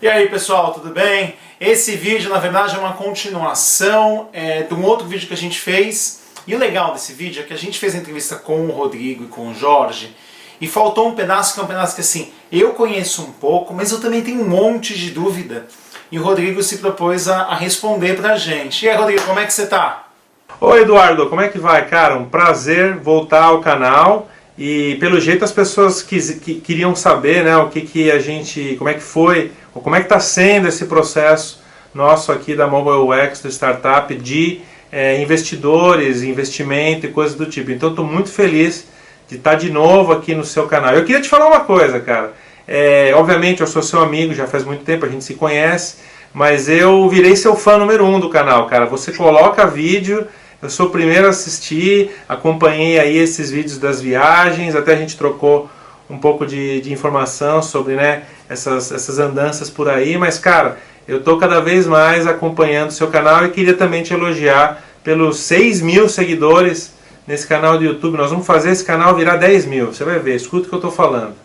E aí pessoal, tudo bem? Esse vídeo na verdade é uma continuação de um outro vídeo que a gente fez. E o legal desse vídeo é que a gente fez a entrevista com o Rodrigo e com o Jorge e faltou um pedaço que é um pedaço que assim, eu conheço um pouco, mas eu também tenho um monte de dúvida. E o Rodrigo se propôs a responder pra gente. E aí Rodrigo, como é que você tá? Oi Eduardo, como é que vai? Cara, um prazer voltar ao canal. E pelo jeito as pessoas queriam saber, né, como é que foi, ou como é que está sendo esse processo nosso aqui da Mobile UX, do Startup, de investidores, investimento e coisas do tipo. Então estou muito feliz de estar de novo aqui no seu canal. Eu queria te falar uma coisa, cara. Obviamente eu sou seu amigo, já faz muito tempo, a gente se conhece, mas eu virei seu fã número 1 do canal, cara. Você coloca vídeo, eu sou o primeiro a assistir, acompanhei aí esses vídeos das viagens, até a gente trocou um pouco de informação sobre, né, essas andanças por aí, mas cara, eu tô cada vez mais acompanhando o seu canal e queria também te elogiar pelos 6.000 seguidores nesse canal do YouTube. Nós vamos fazer esse canal virar 10.000, você vai ver, escuta o que eu tô falando.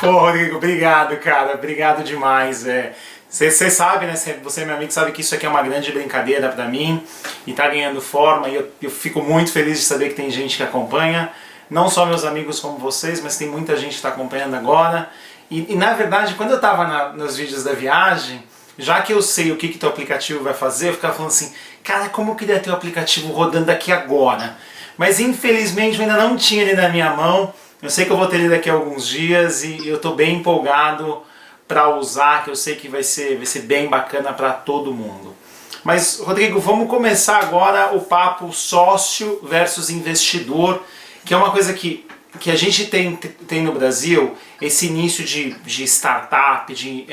Pô Rodrigo, obrigado cara, obrigado demais. Você sabe, né? Você, meu amigo, sabe que isso aqui é uma grande brincadeira pra mim e tá ganhando forma e eu fico muito feliz de saber que tem gente que acompanha, não só meus amigos como vocês, mas tem muita gente que está acompanhando agora. E na verdade, quando eu tava nos vídeos da viagem, já que eu sei o que teu aplicativo vai fazer, eu ficava falando assim, cara, como eu queria ter o aplicativo rodando aqui agora? Mas infelizmente eu ainda não tinha ele na minha mão. Eu sei que eu vou ter ele daqui a alguns dias e eu tô bem empolgado para usar, que eu sei que vai ser bem bacana para todo mundo. Mas, Rodrigo, vamos começar agora o papo sócio versus investidor, que é uma coisa que a gente tem no Brasil, esse início de startup, de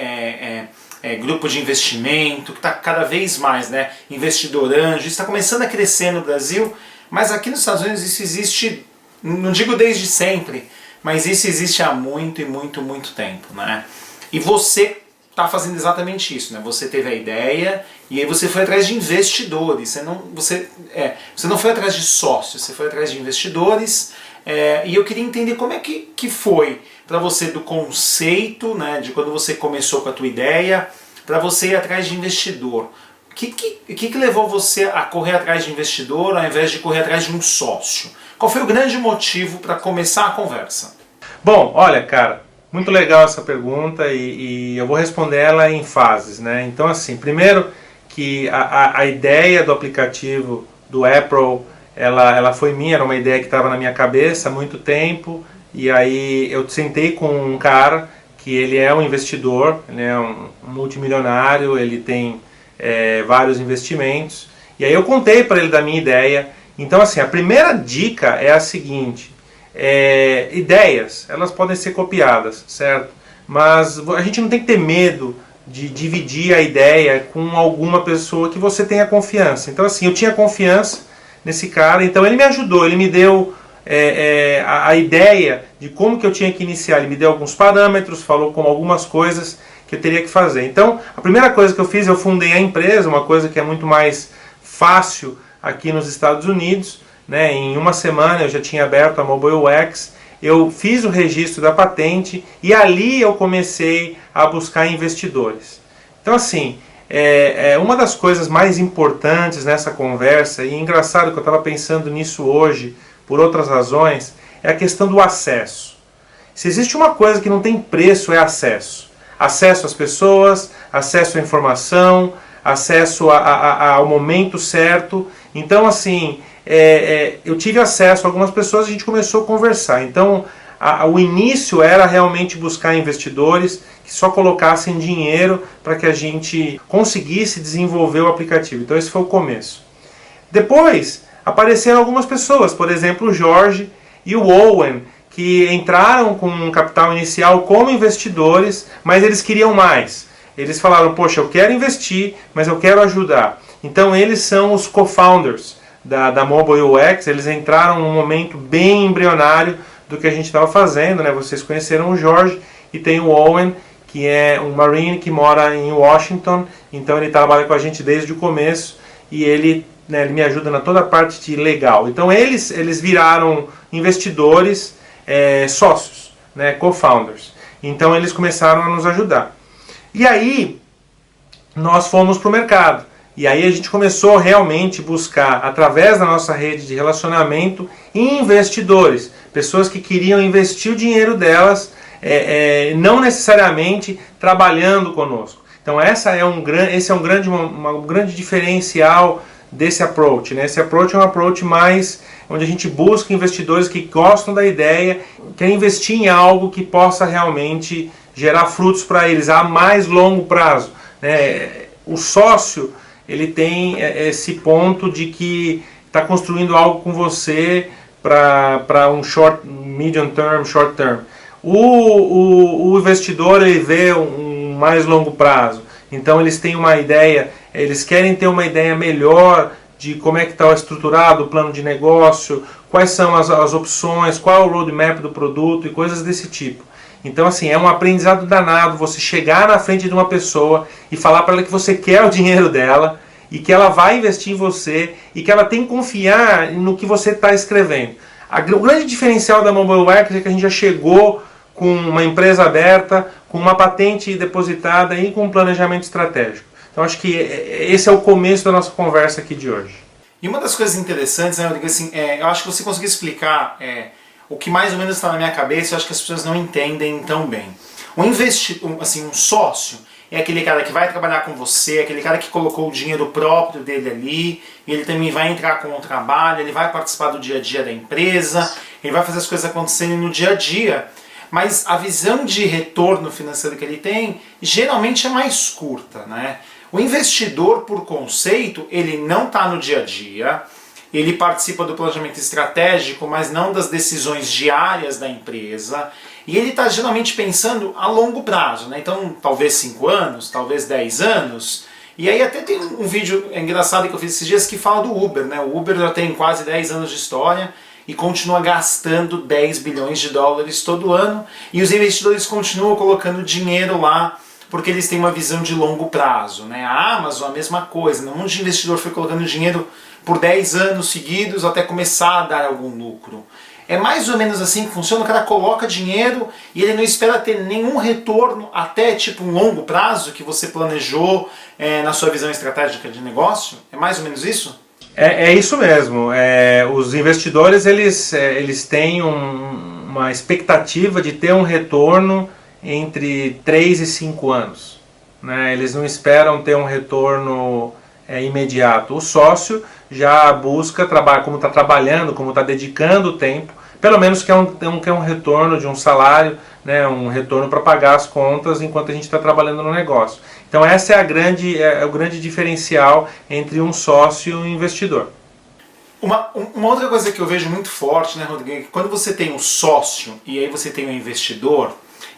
grupo de investimento, que está cada vez mais, né, investidor anjo, está começando a crescer no Brasil, mas aqui nos Estados Unidos isso existe, não digo desde sempre, mas isso existe há muito e muito tempo, né? E você está fazendo exatamente isso, né? Você teve a ideia e aí você foi atrás de investidores. Você não foi atrás de sócios, você foi atrás de investidores. E eu queria entender como é que foi para você do conceito, né, de quando você começou com a tua ideia, para você ir atrás de investidor. O que levou você a correr atrás de investidor ao invés de correr atrás de um sócio? Qual foi o grande motivo para começar a conversa? Bom, olha, cara, muito legal essa pergunta e eu vou responder ela em fases, né? Então, assim, primeiro que a ideia do aplicativo do Apple, ela foi minha, era uma ideia que estava na minha cabeça há muito tempo, e aí eu sentei com um cara que ele é um investidor, ele é um multimilionário, ele tem vários investimentos, e aí eu contei para ele da minha ideia. Então, assim, a primeira dica é a seguinte: ideias, elas podem ser copiadas, certo? Mas a gente não tem que ter medo de dividir a ideia com alguma pessoa que você tenha confiança. Então assim, eu tinha confiança nesse cara, então ele me ajudou, ele me deu a ideia de como que eu tinha que iniciar, ele me deu alguns parâmetros, falou como algumas coisas que eu teria que fazer. Então a primeira coisa que eu fiz, eu fundei a empresa, uma coisa que é muito mais fácil aqui nos Estados Unidos, né? Em uma semana eu já tinha aberto a Mobile UX, eu fiz o registro da patente e ali eu comecei a buscar investidores. Então assim, uma das coisas mais importantes nessa conversa, e engraçado que eu estava pensando nisso hoje, por outras razões, é a questão do acesso. Se existe uma coisa que não tem preço, é acesso. Acesso às pessoas, acesso à informação, acesso ao momento certo. Então assim, eu tive acesso a algumas pessoas e a gente começou a conversar. Então o início era realmente buscar investidores que só colocassem dinheiro para que a gente conseguisse desenvolver o aplicativo. Então esse foi o começo. Depois apareceram algumas pessoas, por exemplo o Jorge e o Owen, que entraram com um capital inicial como investidores, mas eles queriam mais. Eles falaram, poxa, eu quero investir, mas eu quero ajudar. Então eles são os co-founders da Mobile UX, eles entraram num momento bem embrionário do que a gente estava fazendo, né? Vocês conheceram o Jorge e tem o Owen, que é um Marine que mora em Washington, então ele trabalha com a gente desde o começo e ele né, ele me ajuda na toda a parte de legal. Então eles viraram investidores, sócios, né, co-founders. Então eles começaram a nos ajudar. E aí nós fomos para o mercado. E aí a gente começou realmente a buscar, através da nossa rede de relacionamento, investidores. Pessoas que queriam investir o dinheiro delas, não necessariamente trabalhando conosco. Então esse é um grande diferencial desse approach, né? Esse approach é um approach mais onde a gente busca investidores que gostam da ideia, querem investir em algo que possa realmente gerar frutos para eles a mais longo prazo, né? O sócio, ele tem esse ponto de que está construindo algo com você para um medium term, short term. O investidor, ele vê um mais longo prazo. Então eles têm uma ideia, eles querem ter uma ideia melhor de como é que está estruturado o plano de negócio, quais são as opções, qual é o roadmap do produto e coisas desse tipo. Então assim, é um aprendizado danado você chegar na frente de uma pessoa e falar para ela que você quer o dinheiro dela e que ela vai investir em você e que ela tem que confiar no que você está escrevendo. O grande diferencial da MobileWorks é que a gente já chegou com uma empresa aberta, com uma patente depositada e com um planejamento estratégico. Então acho que esse é o começo da nossa conversa aqui de hoje. E uma das coisas interessantes, né, Rodrigo, assim, eu acho que você conseguiu explicar o que mais ou menos está na minha cabeça, eu acho que as pessoas não entendem tão bem. Um sócio é aquele cara que vai trabalhar com você, aquele cara que colocou o dinheiro próprio dele ali, e ele também vai entrar com o trabalho, ele vai participar do dia a dia da empresa, ele vai fazer as coisas acontecerem no dia a dia, mas a visão de retorno financeiro que ele tem geralmente é mais curta, né? O investidor, por conceito, ele não está no dia a dia, ele participa do planejamento estratégico, mas não das decisões diárias da empresa, e ele está geralmente pensando a longo prazo, né? Então talvez 5 anos, talvez 10 anos, e aí até tem um vídeo engraçado que eu fiz esses dias que fala do Uber, né? O Uber já tem quase 10 anos de história e continua gastando 10 bilhões de dólares todo ano, e os investidores continuam colocando dinheiro lá, porque eles têm uma visão de longo prazo, né? A Amazon, a mesma coisa, né? Um monte de investidor foi colocando dinheiro por 10 anos seguidos até começar a dar algum lucro. É mais ou menos assim que funciona, o cara coloca dinheiro e ele não espera ter nenhum retorno até tipo um longo prazo que você planejou na sua visão estratégica de negócio? É mais ou menos isso? É isso mesmo. Os investidores eles têm uma expectativa de ter um retorno entre 3 e 5 anos. Né? Eles não esperam ter um retorno imediato. O sócio já busca trabalhar, como está trabalhando, como está dedicando o tempo, pelo menos quer um retorno de um salário, né, um retorno para pagar as contas enquanto a gente está trabalhando no negócio. Então essa é o grande diferencial entre um sócio e um investidor. Uma outra coisa que eu vejo muito forte, né, Rodrigo, é que quando você tem um sócio e aí você tem um investidor,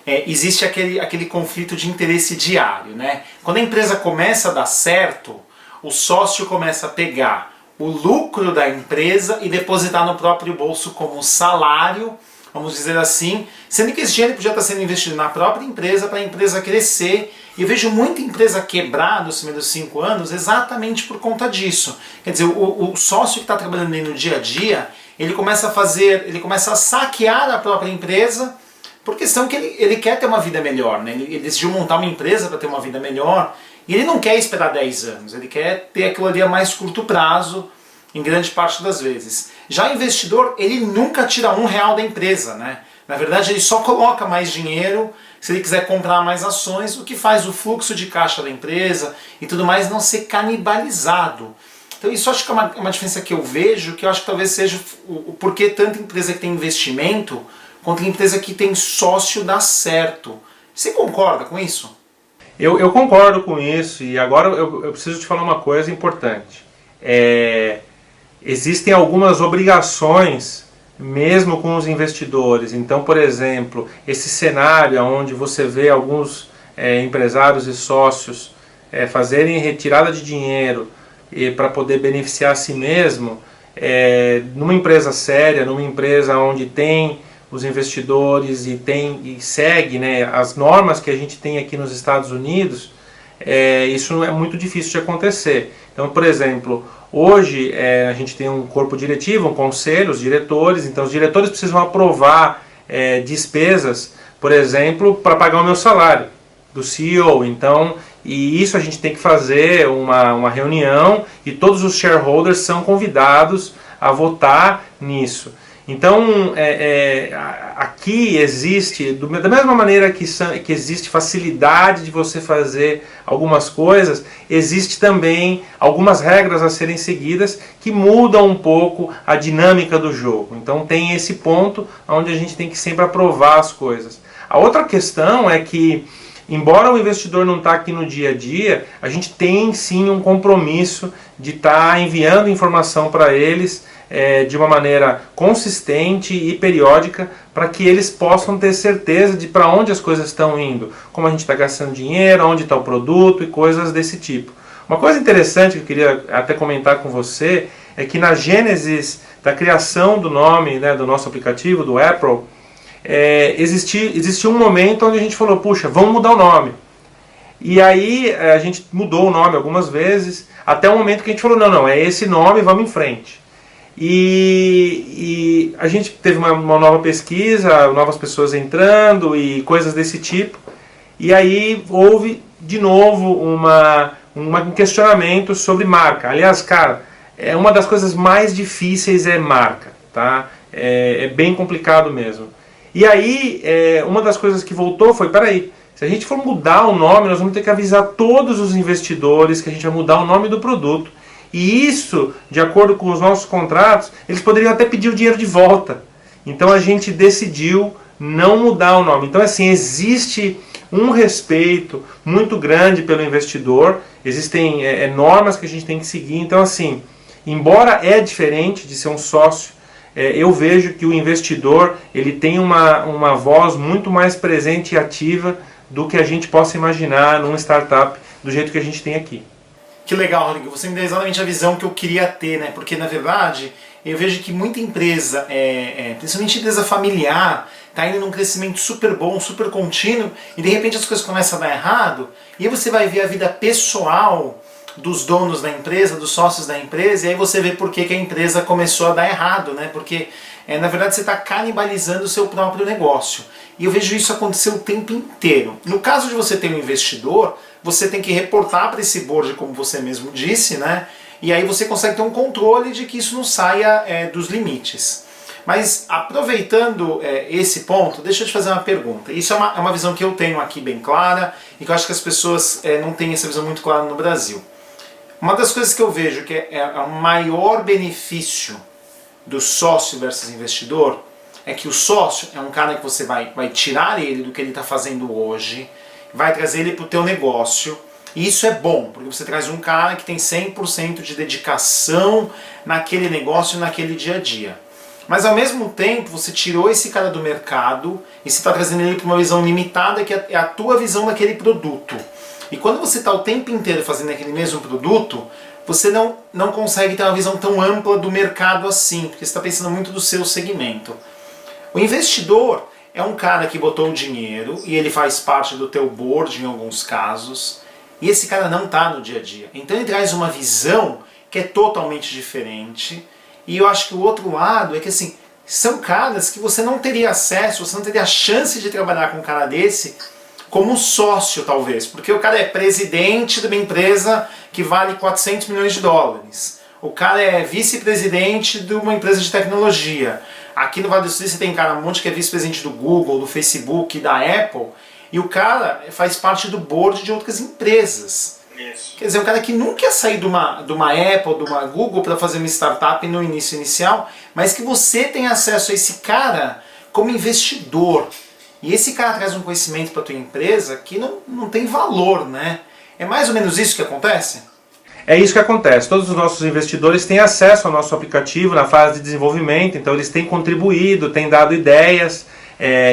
existe aquele conflito de interesse diário, né? Quando a empresa começa a dar certo, o sócio começa a pegar o lucro da empresa e depositar no próprio bolso como salário, vamos dizer assim, sendo que esse dinheiro podia estar sendo investido na própria empresa para a empresa crescer. E eu vejo muita empresa quebrar nos primeiros 5 anos exatamente por conta disso. Quer dizer, o sócio que está trabalhando aí no dia a dia, ele começa a saquear a própria empresa por questão que ele quer ter uma vida melhor, né? Ele decidiu montar uma empresa para ter uma vida melhor. E ele não quer esperar 10 anos, ele quer ter aquilo ali a mais curto prazo, em grande parte das vezes. Já o investidor, ele nunca tira R$1 da empresa, né? Na verdade, ele só coloca mais dinheiro se ele quiser comprar mais ações, o que faz o fluxo de caixa da empresa e tudo mais não ser canibalizado. Então isso acho que é uma diferença que eu vejo, que eu acho que talvez seja o porquê tanta empresa que tem investimento, quanto empresa que tem sócio dá certo. Você concorda com isso? Eu concordo com isso, e agora eu preciso te falar uma coisa importante. Existem algumas obrigações mesmo com os investidores. Então, por exemplo, esse cenário onde você vê alguns empresários e sócios fazerem retirada de dinheiro para poder beneficiar a si mesmo, numa empresa séria, numa empresa onde tem os investidores e segue, né, as normas que a gente tem aqui nos Estados Unidos, isso é muito difícil de acontecer. Então, por exemplo, hoje a gente tem um corpo diretivo, um conselho, os diretores, então os diretores precisam aprovar despesas, por exemplo, para pagar o meu salário do CEO. Então, e isso a gente tem que fazer uma reunião e todos os shareholders são convidados a votar nisso. Então, aqui existe, da mesma maneira que existe facilidade de você fazer algumas coisas, existe também algumas regras a serem seguidas que mudam um pouco a dinâmica do jogo. Então tem esse ponto onde a gente tem que sempre aprovar as coisas. A outra questão é que, embora o investidor não está aqui no dia a dia, a gente tem sim um compromisso de estar enviando informação para eles de uma maneira consistente e periódica, para que eles possam ter certeza de para onde as coisas estão indo, como a gente está gastando dinheiro, onde está o produto e coisas desse tipo. Uma coisa interessante que eu queria até comentar com você é que na gênesis da criação do nome, né, do nosso aplicativo, do Apple, existiu um momento onde a gente falou, puxa, vamos mudar o nome. E aí a gente mudou o nome algumas vezes, até o momento que a gente falou, não, é esse nome, vamos em frente. E a gente teve uma nova pesquisa, novas pessoas entrando e coisas desse tipo. E aí houve de novo um questionamento sobre marca. Aliás, cara, uma das coisas mais difíceis é marca, tá? É bem complicado mesmo. E aí, uma das coisas que voltou foi, peraí, se a gente for mudar o nome, nós vamos ter que avisar todos os investidores que a gente vai mudar o nome do produto. E isso, de acordo com os nossos contratos, eles poderiam até pedir o dinheiro de volta. Então a gente decidiu não mudar o nome. Então assim, existe um respeito muito grande pelo investidor, existem normas que a gente tem que seguir. Então assim, embora é diferente de ser um sócio, eu vejo que o investidor ele tem uma voz muito mais presente e ativa do que a gente possa imaginar numa startup do jeito que a gente tem aqui. Que legal, Rodrigo. Você me deu exatamente a visão que eu queria ter, né? Porque, na verdade, eu vejo que muita empresa, principalmente empresa familiar, está indo num crescimento super bom, super contínuo, e de repente as coisas começam a dar errado, e aí você vai ver a vida pessoal dos donos da empresa, dos sócios da empresa, e aí você vê por que a empresa começou a dar errado, né? Porque, na verdade, você está canibalizando o seu próprio negócio. E eu vejo isso acontecer o tempo inteiro. No caso de você ter um investidor, você tem que reportar para esse board, como você mesmo disse, né? E aí você consegue ter um controle de que isso não saia dos limites. Mas aproveitando esse ponto, deixa eu te fazer uma pergunta. Isso é uma visão que eu tenho aqui bem clara e que eu acho que as pessoas não têm essa visão muito clara no Brasil. Uma das coisas que eu vejo que é o maior benefício do sócio versus investidor é que o sócio é um cara que você vai tirar ele do que ele está fazendo hoje, vai trazer ele para o teu negócio, e isso é bom, porque você traz um cara que tem 100% de dedicação naquele negócio, naquele dia a dia. Mas ao mesmo tempo, você tirou esse cara do mercado e você está trazendo ele para uma visão limitada, que é a tua visão daquele produto. E quando você está o tempo inteiro fazendo aquele mesmo produto, você não consegue ter uma visão tão ampla do mercado assim, porque você está pensando muito do seu segmento. O investidor é um cara que botou o dinheiro e ele faz parte do teu board em alguns casos, e esse cara não está no dia a dia. Então ele traz uma visão que é totalmente diferente, e eu acho que o outro lado é que assim, são caras que você não teria acesso, você não teria a chance de trabalhar com um cara desse como sócio talvez, porque o cara é presidente de uma empresa que vale 400 milhões de dólares. O cara é vice-presidente de uma empresa de tecnologia. Aqui no Vale do Silício tem um monte que é vice-presidente do Google, do Facebook, da Apple, e o cara faz parte do board de outras empresas. Isso. Quer dizer, um cara que nunca ia sair de uma Apple, de uma Google para fazer uma startup no início inicial, mas que você tem acesso a esse cara como investidor. E esse cara traz um conhecimento para a tua empresa que não tem valor, né? É mais ou menos isso que acontece? É isso que acontece. Todos os nossos investidores têm acesso ao nosso aplicativo na fase de desenvolvimento, então eles têm contribuído, têm dado ideias,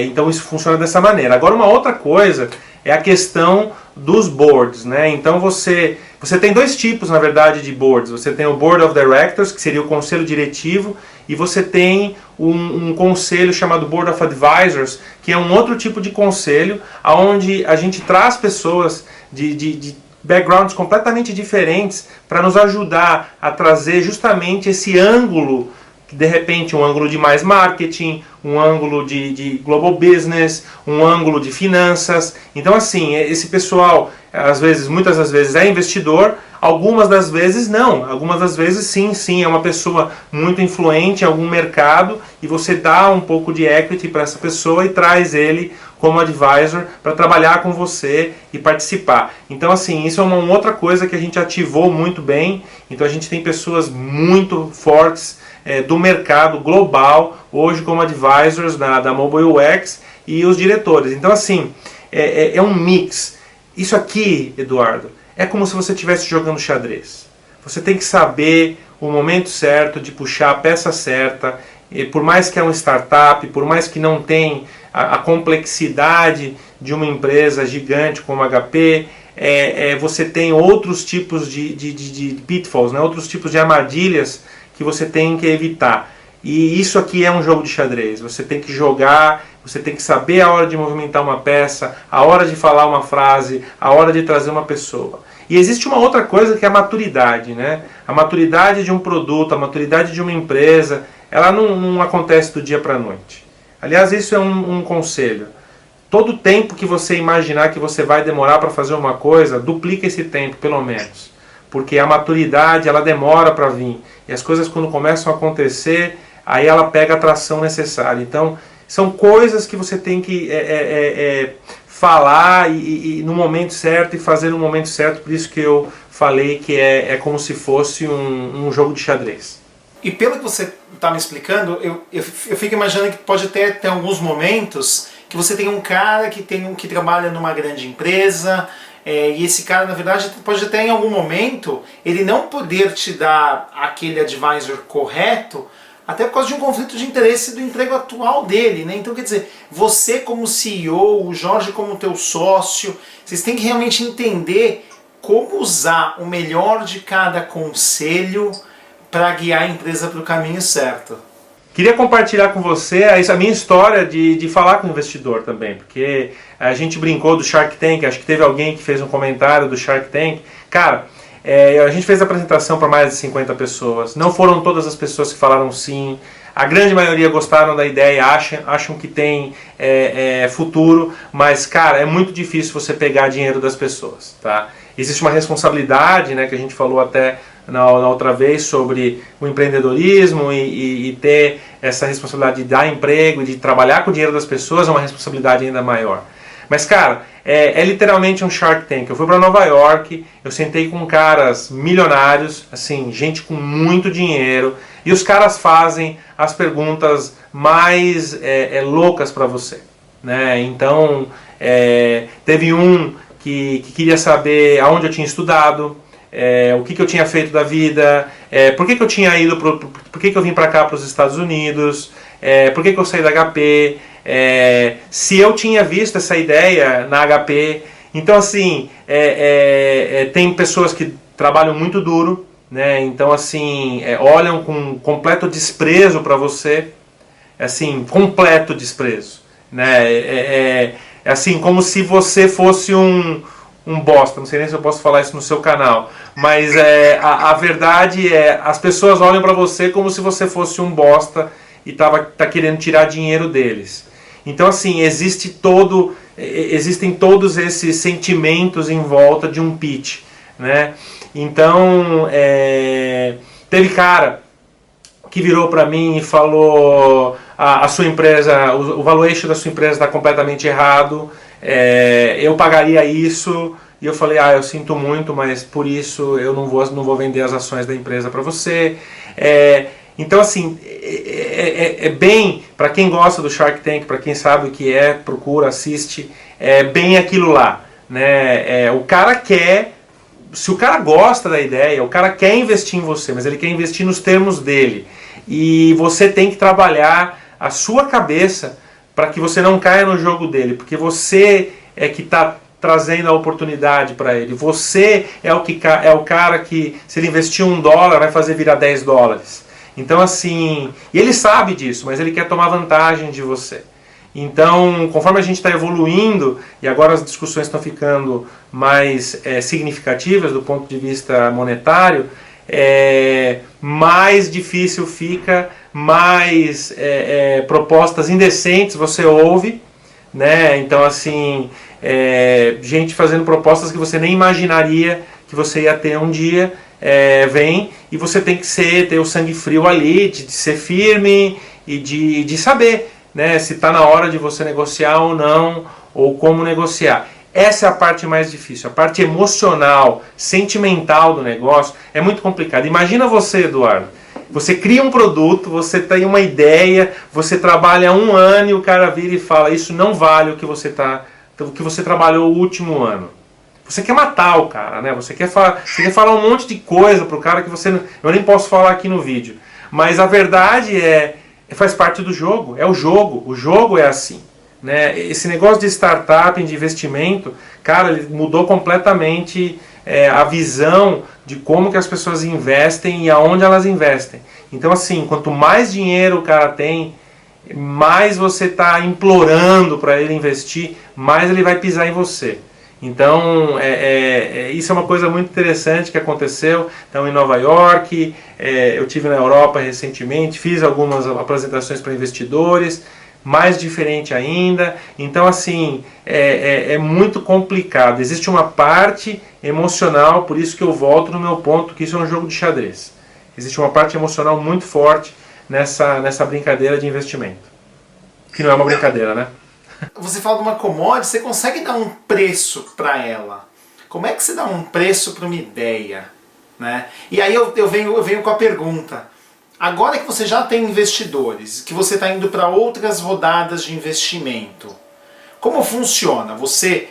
então isso funciona dessa maneira. Agora uma outra coisa é a questão dos boards, né? Então você tem dois tipos, na verdade, de boards. Você tem o Board of Directors, que seria o conselho diretivo, e você tem um conselho chamado Board of Advisors, que é um outro tipo de conselho, onde a gente traz pessoas de backgrounds completamente diferentes para nos ajudar a trazer justamente esse ângulo de repente um ângulo de mais marketing, um ângulo de global business, um ângulo de finanças. Então assim, esse pessoal às vezes, muitas das vezes é investidor, algumas das vezes não, algumas das vezes sim, é uma pessoa muito influente em algum mercado e você dá um pouco de equity para essa pessoa e traz ele como advisor para trabalhar com você e participar. Então assim, isso é uma outra coisa que a gente ativou muito bem. Então a gente tem pessoas muito fortes do mercado global hoje como advisors da Mobile UX e os diretores. Então assim, é um mix. Isso aqui, Eduardo, é como se você estivesse jogando xadrez. Você tem que saber o momento certo de puxar a peça certa. E por mais que é uma startup, por mais que não tenha a complexidade de uma empresa gigante como a HP, você tem outros tipos de pitfalls, né? Outros tipos de armadilhas que você tem que evitar. E isso aqui é um jogo de xadrez. Você tem que jogar, você tem que saber a hora de movimentar uma peça, a hora de falar uma frase, a hora de trazer uma pessoa. E existe uma outra coisa que é a maturidade, né? A maturidade de um produto, a maturidade de uma empresa, ela não acontece do dia para a noite. Aliás, isso é um conselho. Todo tempo que você imaginar que você vai demorar para fazer uma coisa, duplica esse tempo, pelo menos. Porque a maturidade, ela demora para vir. E as coisas, quando começam a acontecer, aí ela pega a tração necessária. Então, são coisas que você tem que falar e no momento certo e fazer no momento certo. Por isso que eu falei que é como se fosse um jogo de xadrez. E pelo que você está me explicando, eu fico imaginando que pode ter alguns momentos que você tem um cara que trabalha numa grande empresa, e esse cara, na verdade, pode até em algum momento ele não poder te dar aquele advisor correto, até por causa de um conflito de interesse do emprego atual dele, né? Então, quer dizer, você como CEO, o Jorge como teu sócio, vocês têm que realmente entender como usar o melhor de cada conselho para guiar a empresa para o caminho certo. Queria compartilhar com você a minha história de falar com o investidor também, porque a gente brincou do Shark Tank, acho que teve alguém que fez um comentário do Shark Tank. Cara, a gente fez a apresentação para mais de 50 pessoas, não foram todas as pessoas que falaram sim, a grande maioria gostaram da ideia, acham que tem futuro, mas cara, é muito difícil você pegar dinheiro das pessoas, tá? Existe uma responsabilidade, né, que a gente falou até na outra vez sobre o empreendedorismo e ter essa responsabilidade de dar emprego e de trabalhar com o dinheiro das pessoas é uma responsabilidade ainda maior. Mas cara, é literalmente um Shark Tank. Eu fui para Nova York, eu sentei com caras milionários, assim, gente com muito dinheiro, e os caras fazem as perguntas mais loucas para você, né? Então, teve um que queria saber aonde eu tinha estudado, o que eu tinha feito da vida, por que eu tinha ido, por que eu vim para cá, para os Estados Unidos, por que eu saí da HP, se eu tinha visto essa ideia na HP. Então assim, tem pessoas que trabalham muito duro, né? Então assim, olham com completo desprezo para você, assim, completo desprezo, né? Assim, como se você fosse um bosta, não sei nem se eu posso falar isso no seu canal, mas a verdade as pessoas olham para você como se você fosse um bosta e tá querendo tirar dinheiro deles. Então assim, existem todos esses sentimentos em volta de um pitch, né? Então, teve cara que virou para mim e falou: a sua empresa, o valuation da sua empresa está completamente errado, eu pagaria isso. E eu falei: eu sinto muito, mas por isso eu não vou vender as ações da empresa para você. Então assim, bem, para quem gosta do Shark Tank, para quem sabe o que procura, assiste, bem aquilo lá, né? O cara quer, se o cara gosta da ideia, o cara quer investir em você, mas ele quer investir nos termos dele. E você tem que trabalhar a sua cabeça para que você não caia no jogo dele, porque você é que está trazendo a oportunidade para ele. Você é o cara que, se ele investir $1, vai fazer virar $10. Então assim, e ele sabe disso, mas ele quer tomar vantagem de você. Então, conforme a gente está evoluindo, e agora as discussões estão ficando mais significativas do ponto de vista monetário, mais difícil fica, mais propostas indecentes você ouve, né? Então assim, gente fazendo propostas que você nem imaginaria que você ia ter um dia, vem, e você tem que ter o sangue frio ali, de ser firme e de saber, né, se está na hora de você negociar ou não, ou como negociar. Essa é a parte mais difícil, a parte emocional, sentimental do negócio é muito complicada. Imagina você, Eduardo, você cria um produto, você tem uma ideia, você trabalha 1 ano e o cara vira e fala, isso não vale o que você trabalhou o último ano. Você quer matar o cara, né? Você quer falar um monte de coisa pro cara que eu nem posso falar aqui no vídeo. Mas a verdade faz parte do jogo, é o jogo é assim. Né? Esse negócio de startup, de investimento, cara, ele mudou completamente a visão de como que as pessoas investem e aonde elas investem. Então assim, quanto mais dinheiro o cara tem, mais você está implorando para ele investir, mais ele vai pisar em você. Então, isso é uma coisa muito interessante que aconteceu. Então, em Nova York, eu estive na Europa recentemente, fiz algumas apresentações para investidores, mais diferente ainda. Então, assim, é muito complicado. Existe uma parte emocional, por isso que eu volto no meu ponto, que isso é um jogo de xadrez. Existe uma parte emocional muito forte nessa brincadeira de investimento. Que não é uma brincadeira, né? Você fala de uma commodity, você consegue dar um preço para ela. Como é que você dá um preço para uma ideia? Né? E aí eu venho com a pergunta. Agora que você já tem investidores, que você está indo para outras rodadas de investimento, como funciona? Você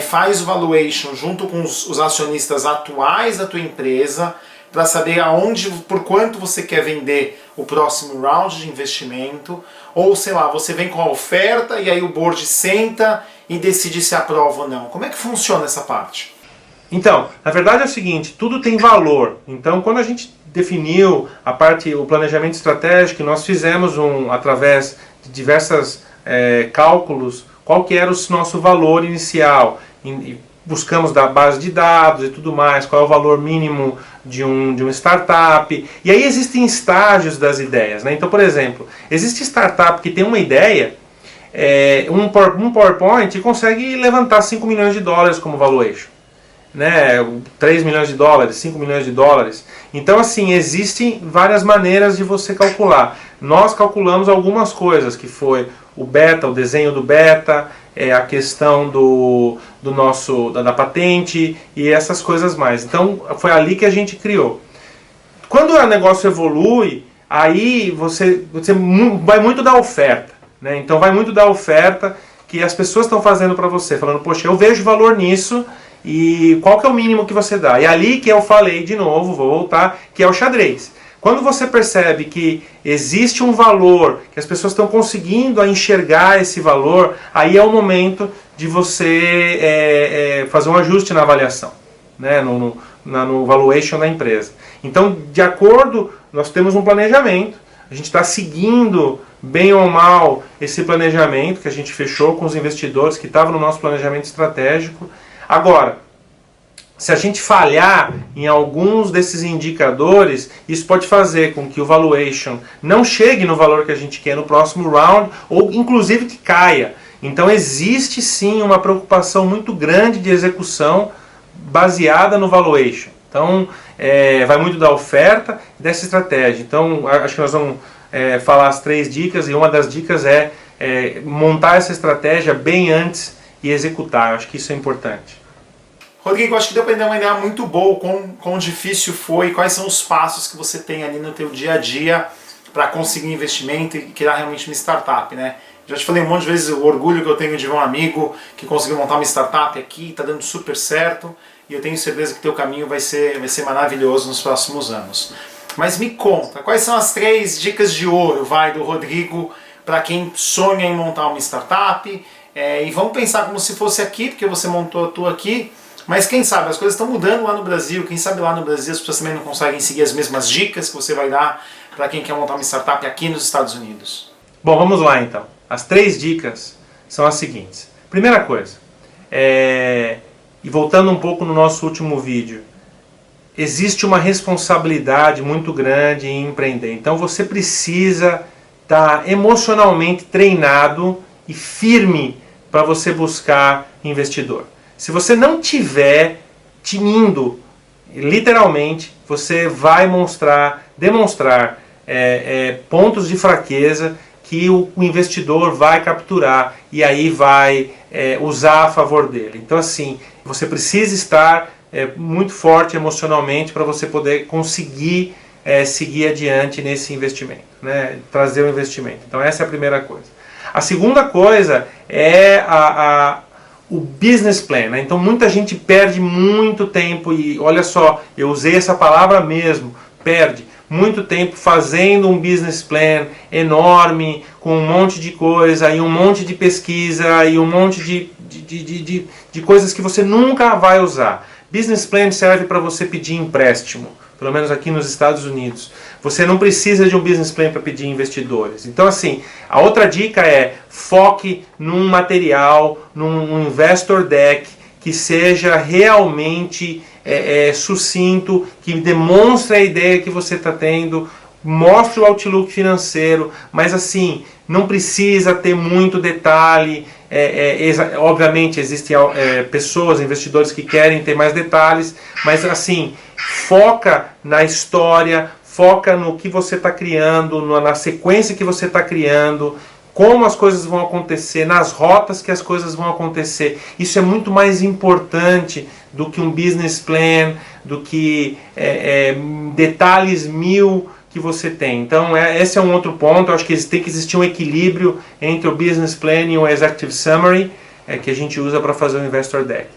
faz o valuation junto com os acionistas atuais da tua empresa para saber por quanto você quer vender o próximo round de investimento, ou sei lá, você vem com a oferta e aí o board senta e decide se aprova ou não. Como é que funciona essa parte? Então, na verdade é o seguinte, tudo tem valor. Então, quando a gente definiu o planejamento estratégico, nós fizemos através de diversos cálculos, qual que era o nosso valor inicial. Buscamos da base de dados e tudo mais, qual é o valor mínimo de uma startup. E aí existem estágios das ideias. Né? Então, por exemplo, existe startup que tem uma ideia, um PowerPoint, e consegue levantar 5 milhões de dólares como valuation. Né? 3 milhões de dólares, 5 milhões de dólares. Então, assim, existem várias maneiras de você calcular. Nós calculamos algumas coisas, que foi o beta, o desenho do beta, a questão da patente e essas coisas mais. Então foi ali que a gente criou. Quando o negócio evolui, aí você vai muito da oferta. Né? Então vai muito da oferta que as pessoas estão fazendo para você, falando, poxa, eu vejo valor nisso e qual que é o mínimo que você dá? E ali que eu falei de novo, vou voltar, que é o xadrez. Quando você percebe que existe um valor, que as pessoas estão conseguindo enxergar esse valor, aí é o momento de você fazer um ajuste na avaliação, né, no valuation da empresa. Então, de acordo, nós temos um planejamento, a gente está seguindo, bem ou mal, esse planejamento que a gente fechou com os investidores, que estava no nosso planejamento estratégico. Agora, se a gente falhar em alguns desses indicadores, isso pode fazer com que o valuation não chegue no valor que a gente quer no próximo round, ou inclusive que caia. Então existe sim uma preocupação muito grande de execução baseada no valuation. Então vai muito da oferta e dessa estratégia. Então acho que nós vamos falar as 3 dicas, e uma das dicas é montar essa estratégia bem antes e executar. Acho que isso é importante. Rodrigo, acho que deu para dar uma ideia muito boa quão difícil foi, quais são os passos que você tem ali no teu dia a dia para conseguir investimento e criar realmente uma startup, né? Já te falei um monte de vezes o orgulho que eu tenho de ver um amigo que conseguiu montar uma startup aqui, está dando super certo, e eu tenho certeza que teu caminho vai ser maravilhoso nos próximos anos. Mas me conta, quais são as 3 dicas de ouro, do Rodrigo, para quem sonha em montar uma startup? E vamos pensar como se fosse aqui, porque você montou a tua aqui, mas quem sabe, as coisas estão mudando lá no Brasil, quem sabe lá no Brasil as pessoas também não conseguem seguir as mesmas dicas que você vai dar para quem quer montar uma startup aqui nos Estados Unidos. Bom, vamos lá então. As 3 dicas são as seguintes. Primeira coisa, e voltando um pouco no nosso último vídeo, existe uma responsabilidade muito grande em empreender. Então você precisa estar emocionalmente treinado e firme para você buscar investidor. Se você não tiver tinindo, literalmente, você vai demonstrar pontos de fraqueza que o investidor vai capturar e aí vai usar a favor dele. Então assim, você precisa estar muito forte emocionalmente para você poder conseguir seguir adiante nesse investimento, né? Trazer o investimento. Então essa é a primeira coisa. A segunda coisa é o business plan, né? Então muita gente perde muito tempo, e olha só, eu usei essa palavra mesmo, perde muito tempo fazendo um business plan enorme, com um monte de coisa, e um monte de pesquisa, e um monte de coisas que você nunca vai usar. Business plan serve para você pedir empréstimo, pelo menos aqui nos Estados Unidos. Você não precisa de um business plan para pedir investidores. Então assim, a outra dica é foque num material, num investor deck que seja realmente sucinto, que demonstre a ideia que você está tendo, mostre o outlook financeiro, mas assim, não precisa ter muito detalhe. Obviamente existem pessoas, investidores que querem ter mais detalhes, mas assim, foca na história, foca no que você está criando, na sequência que você está criando, como as coisas vão acontecer, nas rotas que as coisas vão acontecer. Isso é muito mais importante do que um business plan, do que detalhes mil que você tem. Então esse é um outro ponto. Eu acho que tem que existir um equilíbrio entre o business plan e o executive summary que a gente usa para fazer o investor deck.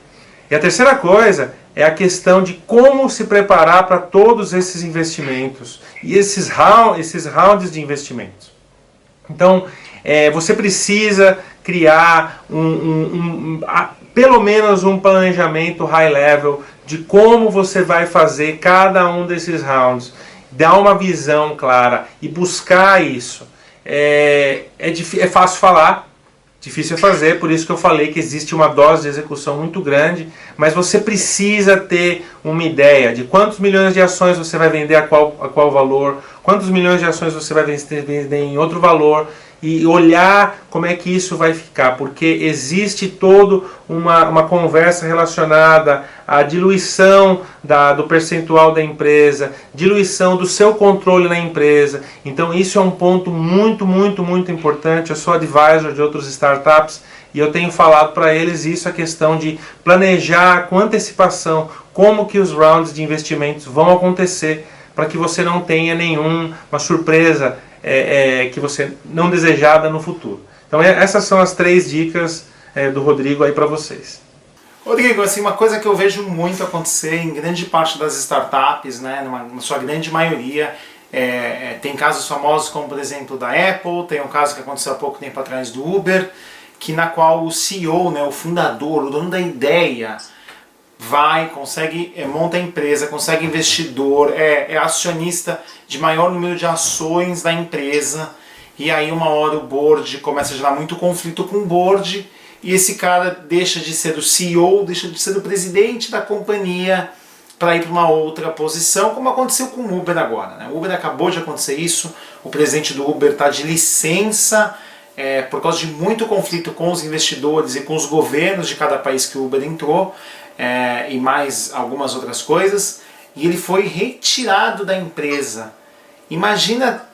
E a terceira coisa é a questão de como se preparar para todos esses investimentos e esses rounds de investimentos. Então você precisa criar pelo menos um planejamento high level de como você vai fazer cada um desses rounds, dar uma visão clara e buscar isso. É fácil falar, difícil é fazer, por isso que eu falei que existe uma dose de execução muito grande, mas você precisa ter uma ideia de quantos milhões de ações você vai vender a qual valor, quantos milhões de ações você vai vender em outro valor, e olhar como é que isso vai ficar, porque existe toda uma conversa relacionada à diluição do percentual da empresa, diluição do seu controle na empresa. Então isso é um ponto muito, muito, muito importante. Eu sou advisor de outras startups e eu tenho falado para eles isso, a questão de planejar com antecipação como que os rounds de investimentos vão acontecer, para que você não tenha nenhuma surpresa que você não desejada no futuro. Então essas são as 3 dicas do Rodrigo aí para vocês. Rodrigo, assim, uma coisa que eu vejo muito acontecer em grande parte das startups, né, na sua grande maioria, tem casos famosos como, por exemplo, da Apple, tem um caso que aconteceu há pouco tempo atrás do Uber, na qual o CEO, né, o fundador, o dono da ideia, consegue, monta a empresa, consegue investidor, é acionista de maior número de ações da empresa, e aí uma hora o board começa a gerar muito conflito com o board, e esse cara deixa de ser o CEO, deixa de ser o presidente da companhia para ir para uma outra posição, como aconteceu com o Uber agora, né? O Uber acabou de acontecer isso, o presidente do Uber está de licença por causa de muito conflito com os investidores e com os governos de cada país que o Uber entrou, e mais algumas outras coisas, e ele foi retirado da empresa. Imagina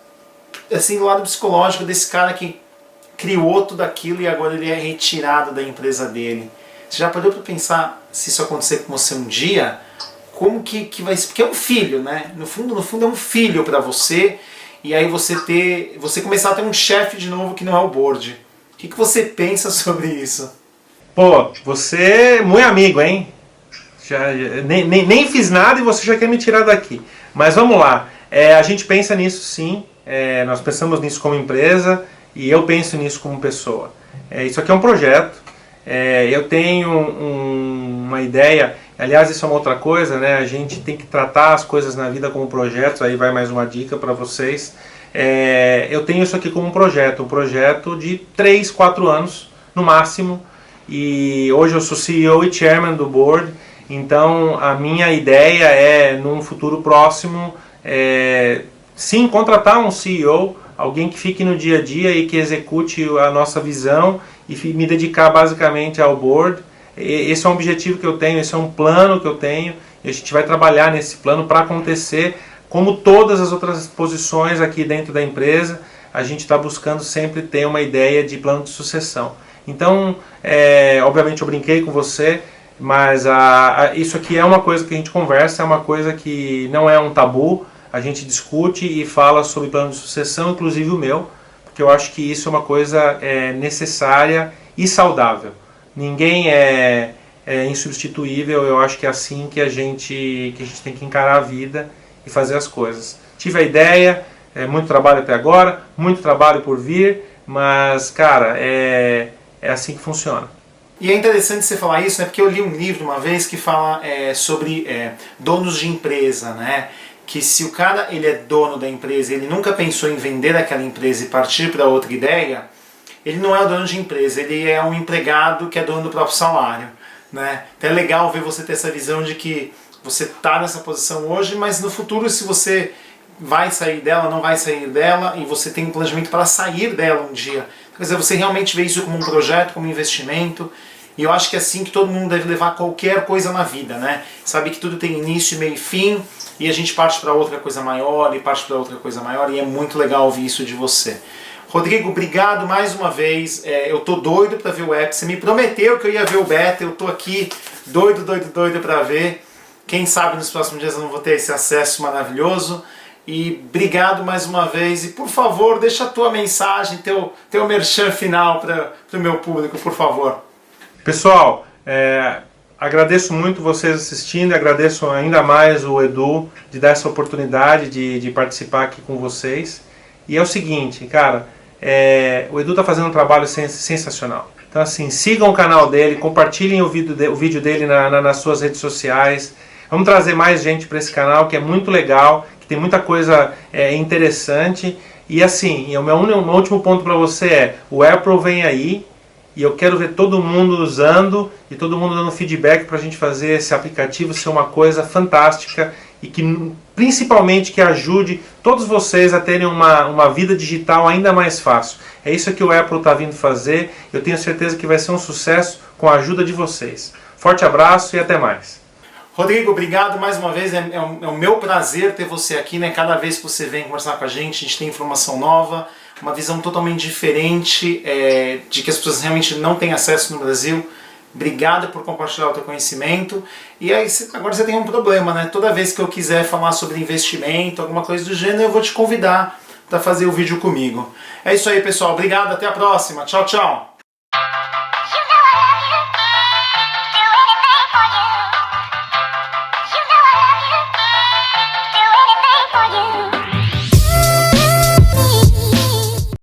assim, do lado psicológico desse cara que criou tudo aquilo e agora ele é retirado da empresa dele. Você já parou para pensar, se isso acontecer com você um dia, como que vai ser? Porque é um filho, né? No fundo é um filho para você, e aí você começar a ter um chefe de novo que não é o board. O que você pensa sobre isso? Pô, você é muito amigo, hein? Nem fiz nada e você já quer me tirar daqui. Mas vamos lá. A gente pensa nisso sim. Nós pensamos nisso como empresa e eu penso nisso como pessoa. Isso aqui é um projeto. Eu tenho uma ideia. Aliás, isso é uma outra coisa, né? A gente tem que tratar as coisas na vida como projetos. Aí vai mais uma dica para vocês. Eu tenho isso aqui como um projeto de 3, 4 anos no máximo. E hoje eu sou CEO e chairman do board, Então a minha ideia é, num futuro próximo, sim, contratar um CEO, alguém que fique no dia a dia e que execute a nossa visão e me dedicar basicamente ao board. Esse é um objetivo que eu tenho, esse é um plano que eu tenho e a gente vai trabalhar nesse plano para acontecer. Como todas as outras posições aqui dentro da empresa, a gente está buscando sempre ter uma ideia de plano de sucessão. Então, obviamente eu brinquei com você, mas isso aqui é uma coisa que a gente conversa, é uma coisa que não é um tabu, a gente discute e fala sobre plano de sucessão, inclusive o meu, porque eu acho que isso é uma coisa necessária e saudável. Ninguém é insubstituível, eu acho que é assim que a gente tem que encarar a vida e fazer as coisas. Tive a ideia, muito trabalho até agora, muito trabalho por vir, mas, cara, é assim que funciona. E é interessante você falar isso, né? Porque eu li um livro uma vez que fala sobre donos de empresa, né? Que se o cara ele é dono da empresa, ele nunca pensou em vender aquela empresa e partir para outra ideia, ele não é o dono de empresa, ele é um empregado que é dono do próprio salário, né? Então é legal ver você ter essa visão de que você está nessa posição hoje, mas no futuro, se você vai sair dela, não vai sair dela, e você tem um planejamento para sair dela um dia, quer dizer, você realmente vê isso como um projeto, como um investimento. E eu acho que é assim que todo mundo deve levar qualquer coisa na vida, né? Sabe que tudo tem início, meio e fim, e a gente parte para outra coisa maior, e parte para outra coisa maior, e é muito legal ouvir isso de você. Rodrigo, obrigado mais uma vez. Eu tô doido para ver o app. Você me prometeu que eu ia ver o beta, eu tô aqui doido para ver. Quem sabe nos próximos dias eu não vou ter esse acesso maravilhoso. E obrigado mais uma vez. E por favor, deixa a tua mensagem, teu merchan final para o meu público, por favor. Pessoal, agradeço muito vocês assistindo, agradeço ainda mais o Edu de dar essa oportunidade de participar aqui com vocês. E é o seguinte, cara, o Edu está fazendo um trabalho sensacional. Então assim, sigam o canal dele, compartilhem o vídeo dele nas suas redes sociais. Vamos trazer mais gente para esse canal, que é muito legal, que tem muita coisa interessante. E assim, o meu último ponto para você o April vem aí, e eu quero ver todo mundo usando e todo mundo dando feedback para a gente fazer esse aplicativo ser uma coisa fantástica e que principalmente que ajude todos vocês a terem uma vida digital ainda mais fácil. É isso que o April está vindo fazer. Eu tenho certeza que vai ser um sucesso com a ajuda de vocês. Forte abraço e até mais. Rodrigo, obrigado mais uma vez. É o meu prazer ter você aqui, né? Cada vez que você vem conversar com a gente tem informação nova, uma visão totalmente diferente de que as pessoas realmente não têm acesso no Brasil. Obrigado por compartilhar o teu conhecimento. E aí, agora você tem um problema, né? Toda vez que eu quiser falar sobre investimento, alguma coisa do gênero, eu vou te convidar para fazer o vídeo comigo. É isso aí, pessoal. Obrigado, até a próxima. Tchau, tchau.